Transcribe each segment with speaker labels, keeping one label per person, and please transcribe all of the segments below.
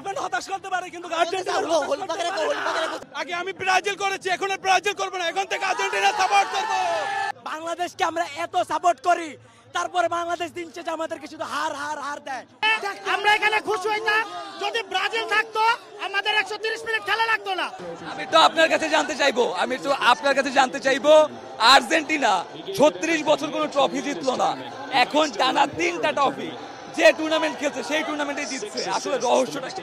Speaker 1: Girlfriend হতাশ করতে পারে, কিন্তু আগে আমি ব্রাজিল করেছি, এখন আর ব্রাজিল করবো না, এখন থেকে আর্জেন্টিনা সাপোর্ট করবো। বাংলাদেশকে আমরা এত সাপোর্ট করি, তারপরে বাংলাদেশ দিন শেষে আমাদেরকে শুধু হার হার হার দেয়।
Speaker 2: আমরা এখানে খুশি হইতাম যদি ব্রাজিল থাকতো, আমাদের 130 মিনিট খেলা লাগতো না।
Speaker 3: আমি তো আপনার কাছে জানতে চাইবো আর্জেন্টিনা 36 বছর কোনো ট্রফি জিতলো না, এখন টানা 3টা ট্রফি যে টুর্নামেন্ট খেলছে সেই টুর্নামেন্টে জিতছে, আসলে রহস্যটা কি?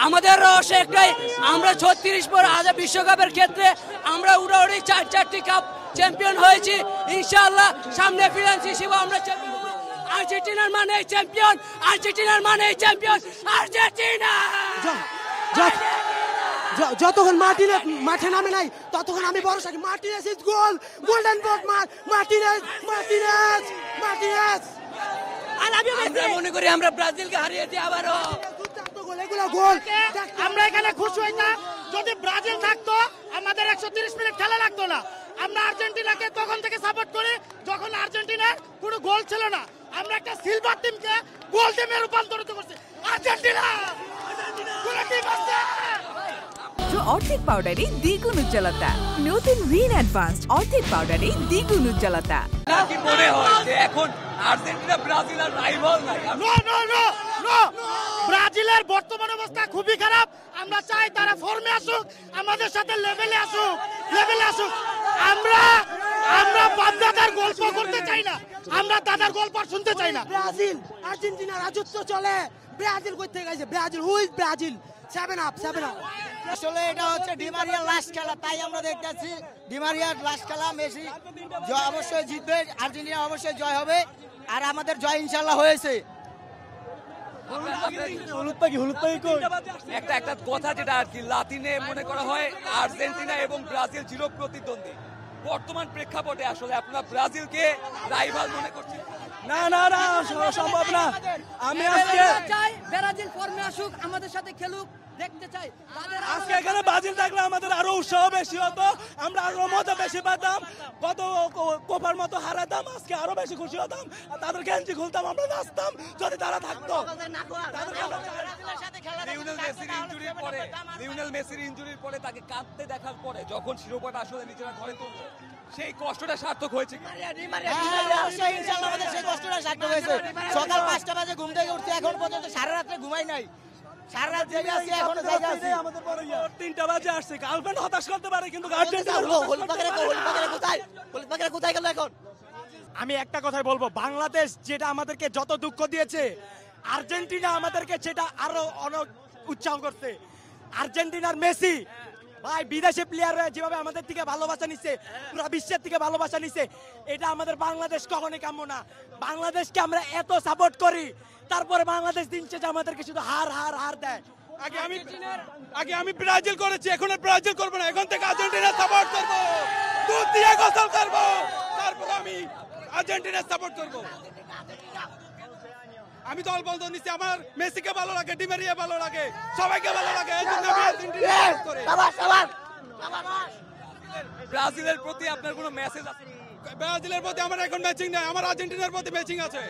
Speaker 4: আমাদের রহস্য একটাই, আমরা 36 পর আজ বিশ্বকাপের ক্ষেত্রে আমরা উড়াউড়ি 4টি কাপ চ্যাম্পিয়ন হয়েছি। ইনশাআল্লাহ সামনে ফিনান্স হিসেবে আমরা চ্যাম্পিয়ন হব। আর্জেন্টিনার মানে চ্যাম্পিয়ন, আর্জেন্টিনার মানে চ্যাম্পিয়ন, আর্জেন্টিনা।
Speaker 5: যতক্ষণ মাঠে নামে নাই ততক্ষণ আমি ভরসা করি। Martinez is goal, golden ball, Martinez Martinez Martinez.
Speaker 4: আমরা মনে করি আমরা ব্রাজিলকে হারিয়েছি আবারও।
Speaker 2: আমরা এখানে খুশি হইতাম যদি ব্রাজিল থাকতো, আমাদের 130 মিনিট খেলা লাগতো না। আমরা আর্জেন্টিনাকে তখন থেকে সাপোর্ট করি যখন আর্জেন্টিনার কোনো গোল ছিল না। আমরা একটা সিলভার টিমকে গোল টিমে রূপান্তরিত করছি। আর্জেন্টিনা কোনো টিম আছে।
Speaker 6: অর্ধেক পাউডারে দ্বিগুণ উজ্জ্বলতা, নতুন রিন অ্যাডভান্সড অর্ধেক পাউডারে দ্বিগুণ উজ্জ্বলতা।
Speaker 3: কি মনে হয় যে এখন আর্জেন্টিনা ব্রাজিল আর রাইভাল নাই?
Speaker 2: নো নো নো নো, ব্রাজিলের বর্তমান অবস্থা খুবই খারাপ। আমরা চাই তারা ফর্মে আসুক, আমাদের সাথে লেভেলে আসুক। আমরা বাপ-দাদার গল্প করতে চাই না, আমরা দাদার গল্প শুনতে চাই না।
Speaker 5: ব্রাজিল আর্জেন্টিনা রাজত্ব চলে। ব্রাজিল কই থেকে গেছে? ব্রাজিল হুই ব্রাজিল 7 আপ।
Speaker 7: আসলে এটা হচ্ছে ডিমারিয়ার লাস্ট খেলা, তাই আমরা দেখতেছি ডিমারিয়ার লাস্ট খেলা। মেসি অবশ্যই জিতবে, আর্জেন্টিনা অবশ্যই জয় হবে, আর আমাদের জয় ইনশাল্লাহ হয়েছে।
Speaker 3: একটা কথা যেটা আর কি লাতিনে মনে করা হয় আর্জেন্টিনা এবং ব্রাজিল চির প্রতিদ্বন্দ্বী। বর্তমান প্রেক্ষাপটে আসলে আপনারা ব্রাজিলকে রাইভাল মনে করছেন?
Speaker 1: না না না, সম্ভব না। আমি আজকে
Speaker 4: চাই ব্রাজিল ফর্মে আসুক, আমাদের সাথে খেলুক, দেখতে চাই।
Speaker 1: আজকে এখানে ব্রাজিল থাকলে আমাদের আরো উৎসাহ বেশি হতো, আমরা আরো মজা বেশি পেতাম। কত কোপার মতো হারাতাম, আজকে আরো বেশি খুশি হতাম, তাদের গেঞ্জি খুলতাম, আমরা নাচতাম যদি তারা থাকতো।
Speaker 3: লিওনেল মেসির ইনজুরির পরে তাকে কাঁদতে দেখার পরে যখন শিরোপাটা আসলে নিজেরা ঘরে তুলছে, সেই কষ্টটা সার্থক হয়েছে।
Speaker 7: অবশ্যই ইনশাল্লাহ আমাদের সেই কষ্টটা সার্থক হয়েছে। সকাল 5টা বাজে ঘুম থেকে উঠছি, এখন পর্যন্ত সারা রাত্রে ঘুমাই নাই। সারা রাত জেগে আছি, এখনো জেগে আছি।
Speaker 1: 3টা বাজে আসছে, গার্লফ্রেন্ড হতাশ করতে পারে, কিন্তু
Speaker 7: কোথায় গেল এখন?
Speaker 1: আমি একটা কথাই বলবো, বাংলাদেশ যেটা আমাদেরকে যত দুঃখ দিয়েছে, আর্জেন্টিনা আমাদেরকে সেটা আরো অনেক উৎসাহ করছে। আর্জেন্টিনার মেসি ভাই বিদেশি প্লেয়াররা যেভাবে আমাদের থেকে ভালোবাসা নিচ্ছে, পুরো বিশ্বের থেকে ভালোবাসা নিচ্ছে, এটা আমাদের বাংলাদেশ কখনোই কাম্য না। বাংলাদেশকে আমরা এত সাপোর্ট করি, তারপরে বাংলাদেশ দিন শেষে আমাদেরকে শুধু হার হার হার দেয়। আগে আমি ব্রাজিল করেছি, এখন আর ব্রাজিল করবো না, এখন থেকে আর্জেন্টিনা সাপোর্ট করবো, দুধ দিয়ে গোসল করবো, তারপর আমি আর্জেন্টিনা সাপোর্ট করবো। আমি দল বলতে নিচ্ছি, আমার মেসিকে ভালো লাগে, ডিমারিয়া ভালো লাগে, সবাইকে ভালো লাগে, এই জন্য আমি আর্জেন্টিনা করি।
Speaker 3: ব্রাজিলের প্রতি আপনার কোনো মেসেজ আছে?
Speaker 1: ব্রাজিলের প্রতি আমার এখন ম্যাচিং নাই, আমার আর্জেন্টিনার প্রতি ম্যাচিং আছে।